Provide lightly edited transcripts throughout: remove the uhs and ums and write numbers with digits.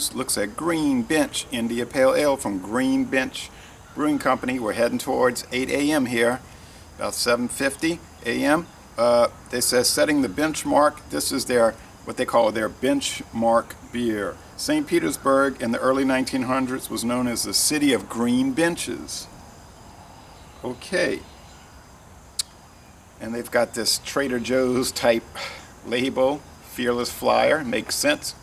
News looks at Green Bench India Pale Ale from Green Bench Brewing Company. We're heading towards 8 a.m. here, about 7:50 a.m. They says setting the benchmark. This is their, what they call their benchmark beer. St. Petersburg in the early 1900s was known as the city of green benches. Okay. And they've got this Trader Joe's type label, Fearless Flyer. Makes sense,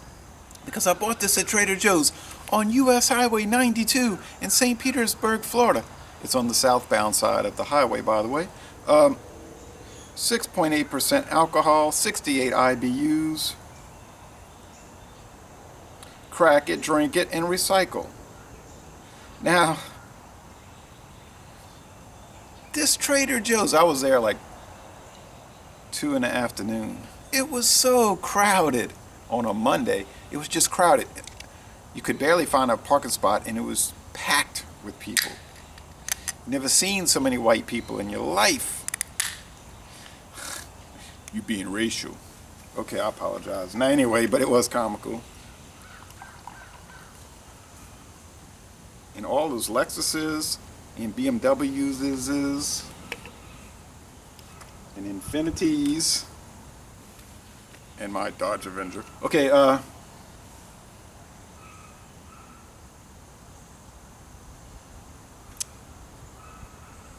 because I bought this at Trader Joe's on US Highway 92 in St. Petersburg, Florida. It's on the southbound side of the highway, by the way. 6.8% alcohol, 68 IBUs. Crack it, drink it, and recycle. Now, this Trader Joe's, I was there like 2 in the afternoon. It was so crowded on a Monday. It was just crowded. You could barely find a parking spot, and it was packed with people. Never seen so many white people in your life. You being racial. Okay, I apologize. Now anyway, but it was comical. And all those Lexuses and BMWs and Infinities and my Dodge Avenger. Okay,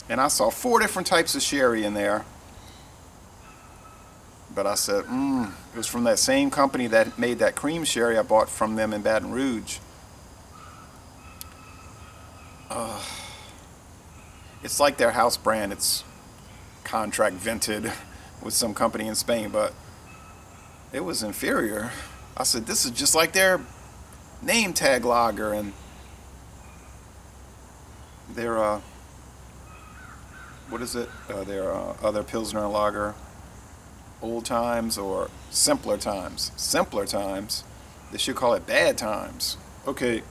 and I saw 4 different types of sherry in there. But I said, it was from that same company that made that cream sherry I bought from them in Baton Rouge. It's like their house brand. It's contract vented with some company in Spain, but it was inferior. I said, this is just like their name tag lager and their what is it? Their other Pilsner lager, old times or simpler times. Simpler times. They should call it bad times. Okay.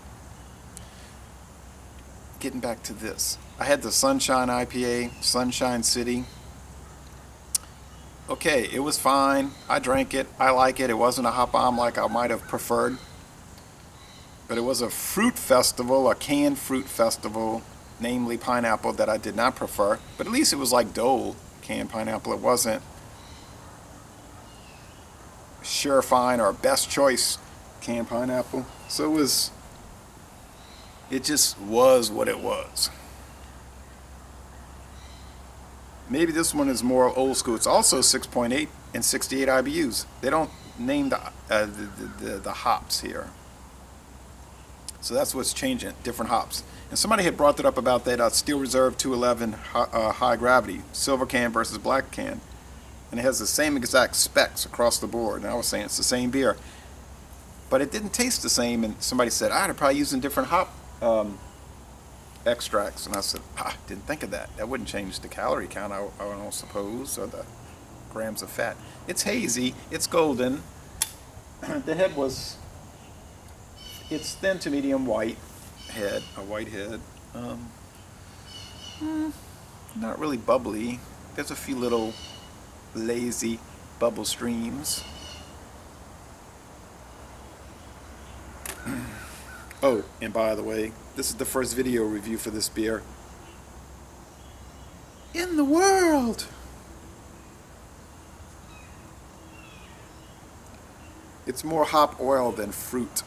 Getting back to this. I had the Sunshine IPA, Sunshine City. Okay, it was fine. I drank it. I like it. It wasn't a hot bomb like I might have preferred. But it was a fruit festival, a canned fruit festival, namely pineapple, that I did not prefer. But at least it was like Dole canned pineapple. It wasn't Surefine or Best Choice canned pineapple. So it just was what it was. Maybe this one is more old school. It's also 6.8 and 68 IBUs. They don't name the hops here. So that's what's changing, different hops. And somebody had brought that up about that Steel Reserve 211 high gravity, silver can versus black can. And it has the same exact specs across the board. And I was saying it's the same beer. But it didn't taste the same. And somebody said, they're probably using different hop extracts. And I said, didn't think of that. That wouldn't change the calorie count, I don't suppose, or the grams of fat. It's hazy. It's golden. The head it's thin to medium white head, a white head. Not really bubbly. There's a few little lazy bubble streams. Oh, and by the way, this is the first video review for this beer in the world. It's more hop oil than fruit.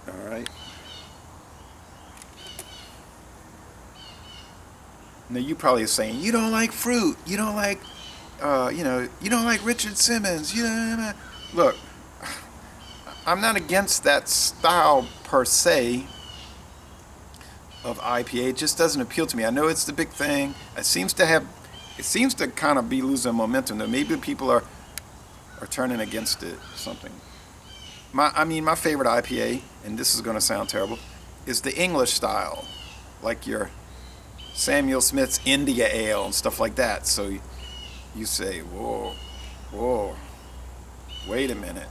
Alright. Now you probably are saying, you don't like fruit, you don't like, you don't like Richard Simmons, Look, I'm not against that style per se of IPA. It just doesn't appeal to me. I know it's the big thing. It seems to kind of be losing momentum. Though maybe people are turning against it or something. My favorite IPA, and this is going to sound terrible, is the English style, like your Samuel Smith's India Ale and stuff like that. So you say, whoa, wait a minute.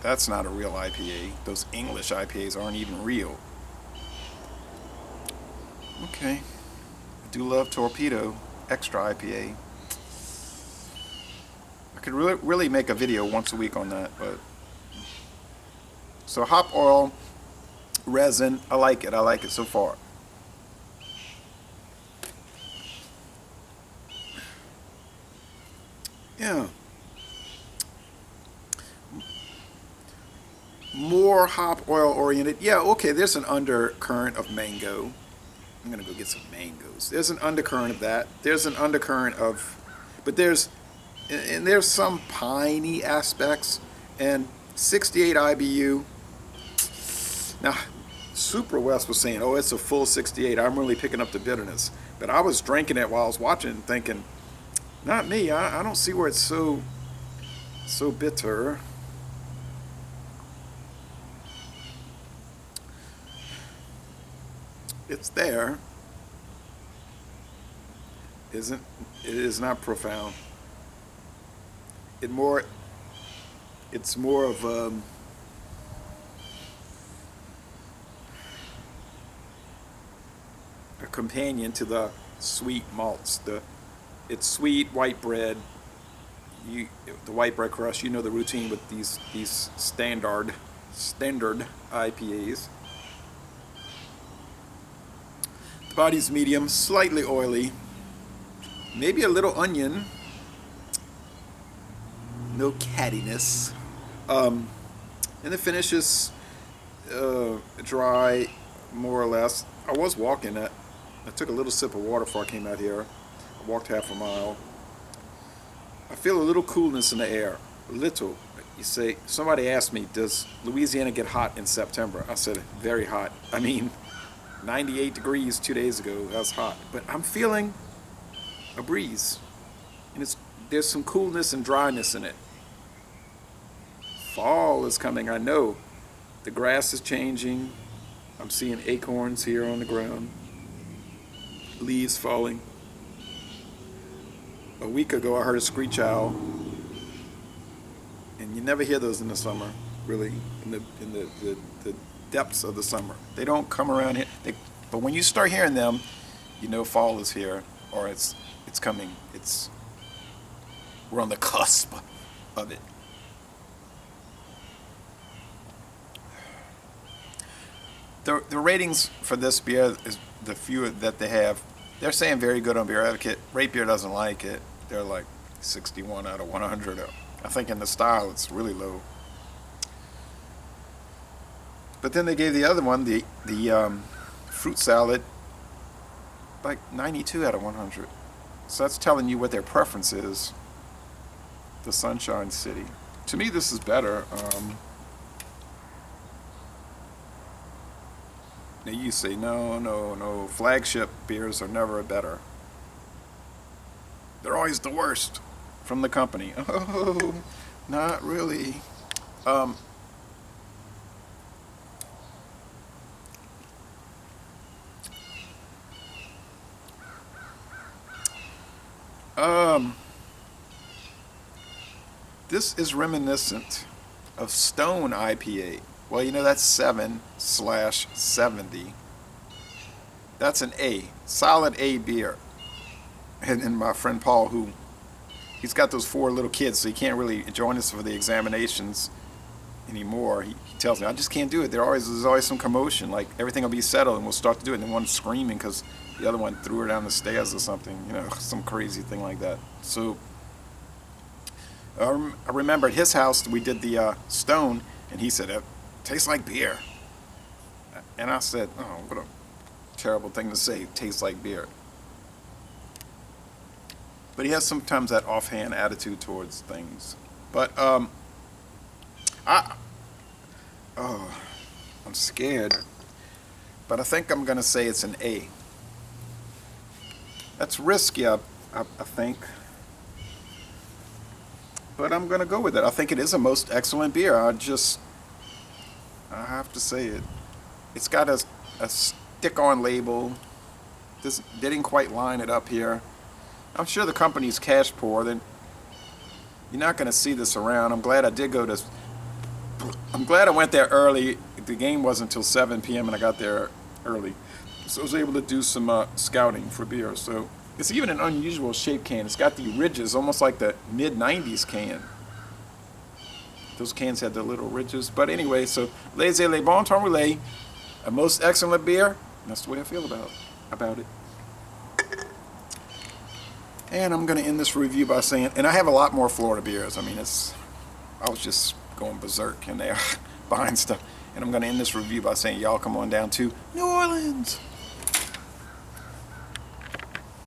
That's not a real IPA. Those English IPAs aren't even real. Okay. I do love Torpedo Extra IPA. I could really make a video once a week on that. But so hop oil, resin, I like it. I like it so far. Yeah. More hop oil oriented. Yeah, okay, there's an undercurrent of mango. I'm gonna go get some mangoes. There's an undercurrent of that. There's an undercurrent of, but there's some piney aspects, and 68 IBU. Now, Super West was saying, oh, it's a full 68. I'm really picking up the bitterness. But I was drinking it while I was watching and thinking, not me. I don't see where it's so bitter. It's there. It is not profound. It's more of a companion to the sweet malts. It's sweet white bread. The white bread crust. You know the routine with these standard IPAs. The body's medium, slightly oily, maybe a little onion. No cattiness. And the finish is dry, more or less. I was walking that. I took a little sip of water before I came out here. I walked half a mile. I feel a little coolness in the air. A little. You say, somebody asked me, does Louisiana get hot in September? I said, very hot. I mean, 98 degrees 2 days ago. That's hot. But I'm feeling a breeze. And there's some coolness and dryness in it. Fall is coming, I know. The grass is changing. I'm seeing acorns here on the ground. Leaves falling. A week ago I heard a screech owl. And you never hear those in the summer, really, in the depths of the summer. They don't come around here. But when you start hearing them, you know fall is here, or it's coming. We're on the cusp of it. The ratings for this beer is the few that they have. They're saying very good on Beer Advocate. Rate Beer doesn't like it. They're like 61 out of 100. I think in the style it's really low. But then they gave the other one, the fruit salad, like 92 out of 100. So that's telling you what their preference is. The Sunshine City. To me, this is better. Now you say, no, flagship beers are never better. They're always the worst from the company. Oh, not really. This is reminiscent of Stone IPA. Well, you know, that's 7/70. That's an A, solid A beer. And my friend Paul, he's got those 4 little kids, so he can't really join us for the examinations anymore. He tells me, I just can't do it. There's always some commotion. Like, everything will be settled, and we'll start to do it, and then one's screaming because the other one threw her down the stairs or something, some crazy thing like that. So I remember at his house, we did the Stone, and he said, it tastes like beer. And I said, oh, what a terrible thing to say, tastes like beer. But he has sometimes that offhand attitude towards things. But I'm scared. But I think I'm going to say it's an A. That's risky, I think. But I'm going to go with it. I think it is a most excellent beer. I have to say it. It's got a stick-on label. They didn't quite line it up here. I'm sure the company's cash poor. Then you're not going to see this around. I'm glad I went there early. The game wasn't until 7 p.m. and I got there early, so I was able to do some scouting for beer. So It's even an unusual shaped can. It's got the ridges, almost like the mid-90s can. Those cans had the little ridges. But anyway, so Les Le Bon Temps Roulé, a most excellent beer. That's the way I feel about it. And I'm going to end this review by saying, and I have a lot more Florida beers. I mean, I was just going berserk in there buying stuff. And I'm going to end this review by saying, y'all come on down to New Orleans.